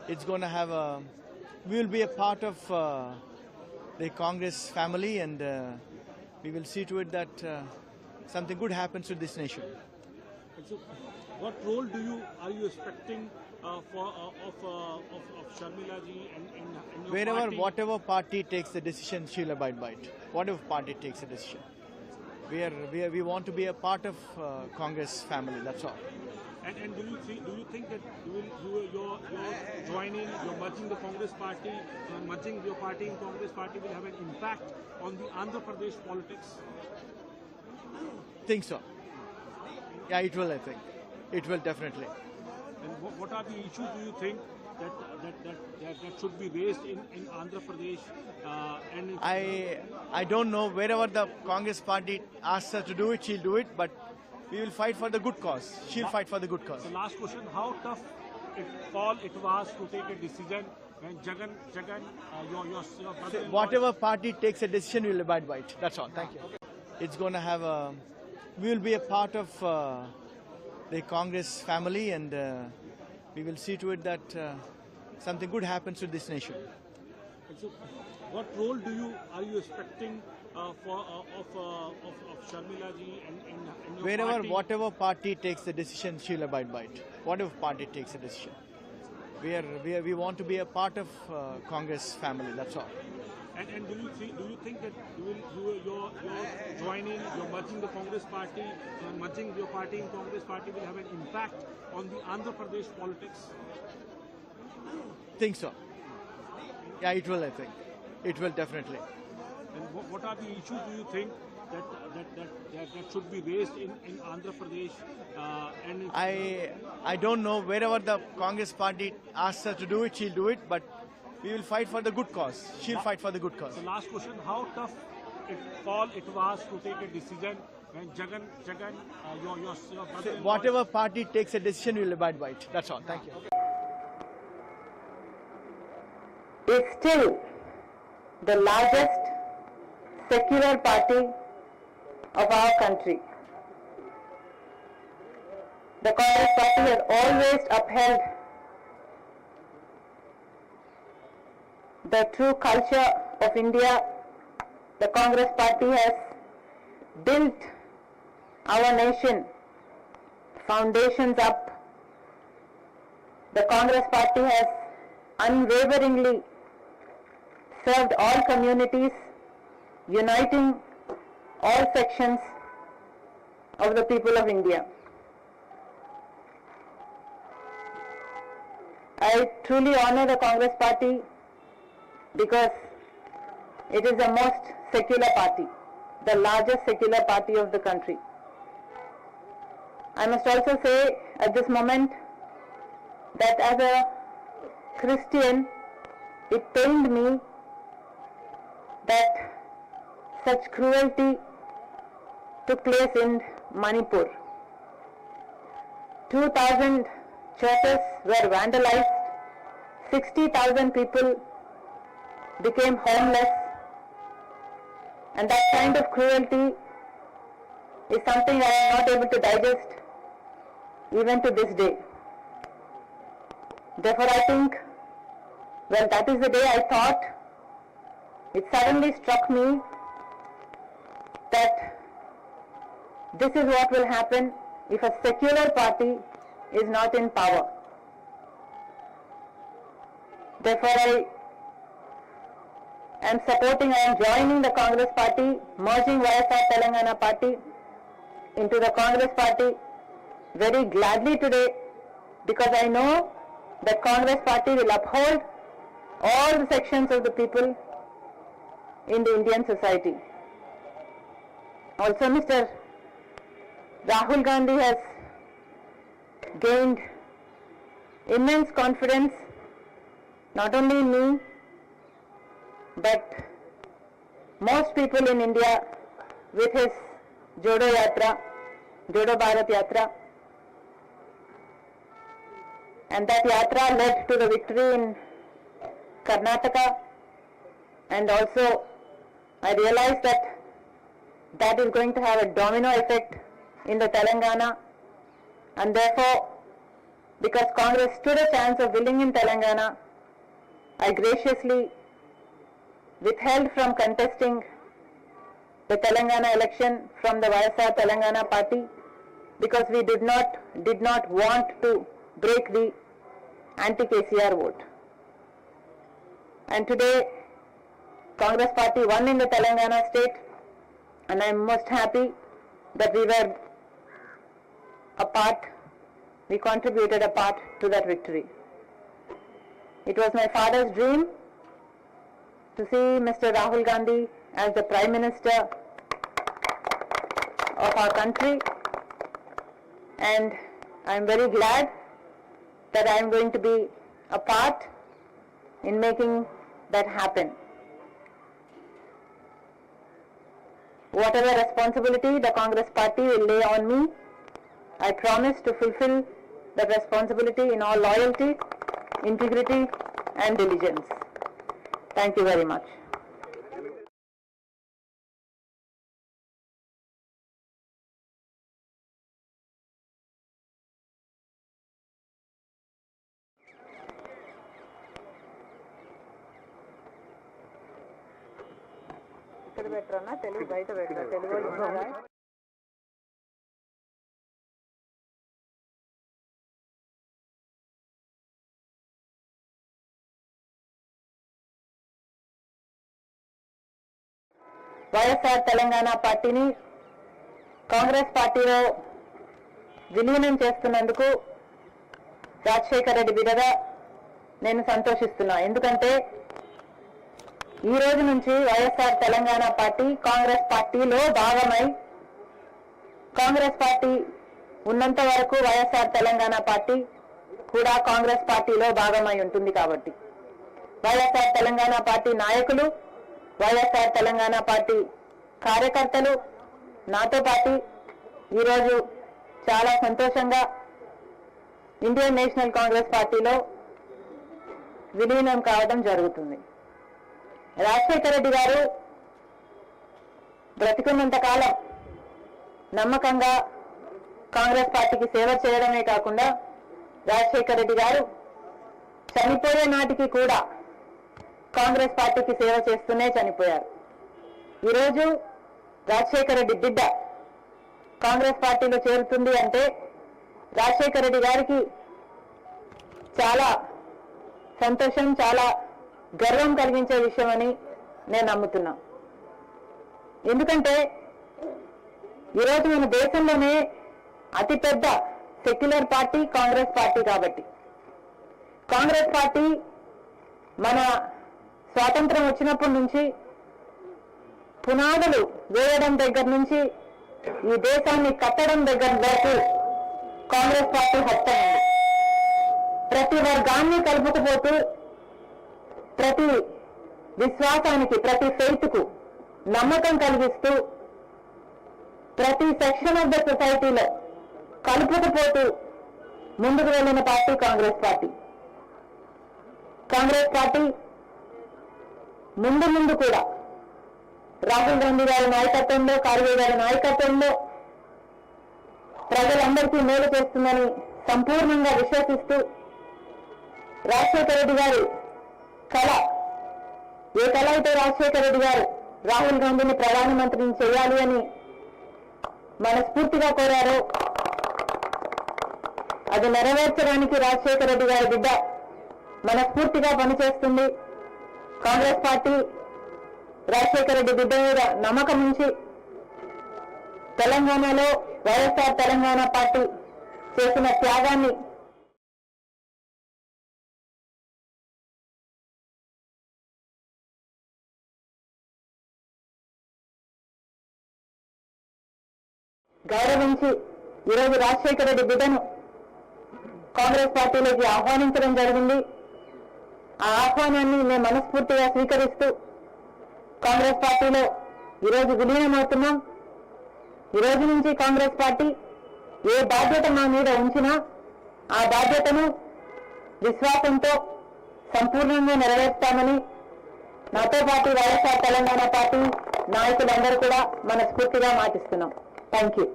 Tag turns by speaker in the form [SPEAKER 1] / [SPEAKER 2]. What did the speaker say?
[SPEAKER 1] It's going to have a, we will be a part of the Congress family, and we will see to it that something good happens to this nation.
[SPEAKER 2] And so, what role are you expecting of Sharmila ji and your
[SPEAKER 1] Wherever,
[SPEAKER 2] party?
[SPEAKER 1] whatever party takes the decision, she'll abide by it. Whatever party takes the decision. We want to be a part of Congress family, that's all.
[SPEAKER 2] And do you think that you're joining, you're merging the Congress party, merging your party in Congress party will have an impact on the Andhra Pradesh politics?
[SPEAKER 1] Think so. Yeah, it will, I think. It will definitely.
[SPEAKER 2] And what are the issues do you think that should be raised in Andhra Pradesh?
[SPEAKER 1] I don't know. Wherever the Congress party asks her to do it, she'll do it, but we will fight for the good cause. She'll fight for the good cause.
[SPEAKER 2] The last question, how tough it was to take a decision when Jagan your brother
[SPEAKER 1] Whatever party takes a decision, we'll abide by it. That's all. Thank you. It's going to have a, we will be a part of the Congress family, and we will see to it that something good happens to this nation.
[SPEAKER 2] And so, what role are you expecting of Sharmila ji and your
[SPEAKER 1] Wherever,
[SPEAKER 2] party?
[SPEAKER 1] whatever party takes the decision, she'll abide by it. Whatever party takes a decision. We want to be a part of Congress family, that's all.
[SPEAKER 2] And do you think that you're joining, you're merging the Congress party, merging your party in Congress party will have an impact on the Andhra Pradesh politics?
[SPEAKER 1] Think so. Yeah, it will, I think. It will definitely.
[SPEAKER 2] And what are the issues do you think that should be raised in Andhra Pradesh?
[SPEAKER 1] I don't know. Wherever the Congress party asks her to do it, she'll do it, but we will fight for the good cause. She'll fight for the good cause.
[SPEAKER 2] The last question, how tough it was to take a decision when Jagan your brother
[SPEAKER 1] Whatever party takes a decision, we'll abide by it. That's all. Thank you.
[SPEAKER 3] Is still the largest secular party of our country. The Congress party has always upheld the true culture of India. The Congress party has built our nation foundations up. The Congress party has unwaveringly served all communities, uniting all sections of the people of India. I truly honor the Congress party because it is the most secular party, the largest secular party of the country. I must also say at this moment that as a Christian, it pained me that such cruelty took place in Manipur. 2,000 churches were vandalized, 60,000 people became homeless, and that kind of cruelty is something I am not able to digest even to this day. Therefore I think, well, that is the day I thought, it suddenly struck me that this is what will happen if a secular party is not in power. Therefore I am supporting, I am joining the Congress party, merging YSR Telangana party into the Congress party very gladly today, because I know that Congress party will uphold all the sections of the people in the Indian society. Also, Mr. Rahul Gandhi has gained immense confidence not only in me but most people in India with his Jodo Yatra, Jodo Bharat Yatra, and that yatra led to the victory in Karnataka, and also I realized that that is going to have a domino effect in the Telangana, and therefore because Congress stood a chance of winning in Telangana, I graciously withheld from contesting the Telangana election from the YSR Telangana party because we did not want to break the anti-KCR vote. And today, Congress party won in the Telangana state, and I am most happy that we contributed a part to that victory. It was my father's dream to see Mr. Rahul Gandhi as the Prime Minister of our country, and I am very glad that I am going to be a part in making that happen. Whatever responsibility the Congress party will lay on me, I promise to fulfill that responsibility in all loyalty, integrity and diligence. Thank you very much. ఇక్కడ పెట్టరన్నా తెలుగు బయట పెట్టరా తెలుగు వాళ్ళు ఉన్నారా వైఎస్ఆర్ తెలంగాణ పార్టీని కాంగ్రెస్ పార్టీలో విలీనం చేస్తున్నందుకు రాజశేఖర రెడ్డి బిడ్డగా నేను సంతోషిస్తున్నా. ఎందుకంటే ఈ రోజు నుంచి వైఎస్ఆర్ తెలంగాణ పార్టీ కాంగ్రెస్ పార్టీలో భాగమై, కాంగ్రెస్ పార్టీ ఉన్నంత వరకు వైఎస్ఆర్ తెలంగాణ పార్టీ కూడా కాంగ్రెస్ పార్టీలో భాగమై ఉంటుంది. కాబట్టి వైఎస్ఆర్ తెలంగాణ పార్టీ నాయకులు, వైఎస్ఆర్ తెలంగాణ పార్టీ కార్యకర్తలు నాతో పాటు ఈరోజు చాలా సంతోషంగా ఇండియన్ నేషనల్ కాంగ్రెస్ పార్టీలో విలీనం కావడం జరుగుతుంది. రాజశేఖర రెడ్డి గారు బ్రతికున్నంత కాలం నమ్మకంగా కాంగ్రెస్ పార్టీకి సేవ చేయడమే కాకుండా రాజశేఖర రెడ్డి గారు చనిపోయే నాటికి కూడా కాంగ్రెస్ పార్టీకి సేవ చేస్తూనే చనిపోయారు. ఈరోజు రాజశేఖర రెడ్డి బిడ్డ కాంగ్రెస్ పార్టీలో చేరుతుంది అంటే రాజశేఖర రెడ్డి గారికి చాలా సంతోషం, చాలా గర్వం కలిగించే విషయమని నేను నమ్ముతున్నా. ఎందుకంటే ఈరోజు మన దేశంలోనే అతిపెద్ద సెక్యులర్ పార్టీ కాంగ్రెస్ పార్టీ. కాబట్టి కాంగ్రెస్ పార్టీ మన స్వాతంత్రం వచ్చినప్పటి నుంచి పునాదులు వేయడం దగ్గర నుంచి ఈ దేశాన్ని కట్టడం దగ్గర వరకు కాంగ్రెస్ పార్టీ హస్తమైంది. ప్రతి వర్గాన్ని కలుపుకుపోతూ, ప్రతి విశ్వాసానికి, ప్రతి ఫెయిత్కు నమ్మకం కలిగిస్తూ, ప్రతి సెక్షన్ ఆఫ్ ద సొసైటీలో కలుపుకుపోతూ ముందుకు వెళ్ళిన party Congress party. Congress party ముందు కూడా రాహుల్ గాంధీ గారి నాయకత్వంలో, ఖార్గే గారి నాయకత్వంలో ప్రజలందరికీ మేలు చేస్తుందని సంపూర్ణంగా విశ్వసిస్తూ, రాజశేఖర రెడ్డి గారి కళ, ఏ కళ అయితే రాజశేఖర రెడ్డి గారు రాహుల్ గాంధీని ప్రధానమంత్రిని చేయాలి అని మనస్ఫూర్తిగా కోరారో అది నెరవేర్చడానికి రాజశేఖర రెడ్డి గారి బిడ్డ మనస్ఫూర్తిగా పనిచేస్తుంది. కాంగ్రెస్ పార్టీ రాజశేఖర రెడ్డి బిడ్డ మీద నమ్మకం ఉంచి తెలంగాణలో వైఎస్ఆర్ తెలంగాణ పార్టీ చేసిన త్యాగాన్ని గౌరవించి ఈరోజు రాజశేఖర రెడ్డి బిడ్డను కాంగ్రెస్ పార్టీలోకి ఆహ్వానించడం జరిగింది. ఆ ఆహ్వానాన్ని మేము మనస్ఫూర్తిగా స్వీకరిస్తూ కాంగ్రెస్ పార్టీలో ఈరోజు విలీనమవుతున్నాం. ఈ రోజు నుంచి కాంగ్రెస్ పార్టీ ఏ బాధ్యత మా మీద ఉంచినా ఆ బాధ్యతను విశ్వాసంతో సంపూర్ణంగా నెరవేర్స్తామని నాతో పాటు వైఎస్ఆర్ తెలంగాణ పార్టీ నాయకులందరూ కూడా మనస్ఫూర్తిగా మాటిస్తున్నాం. Thank you.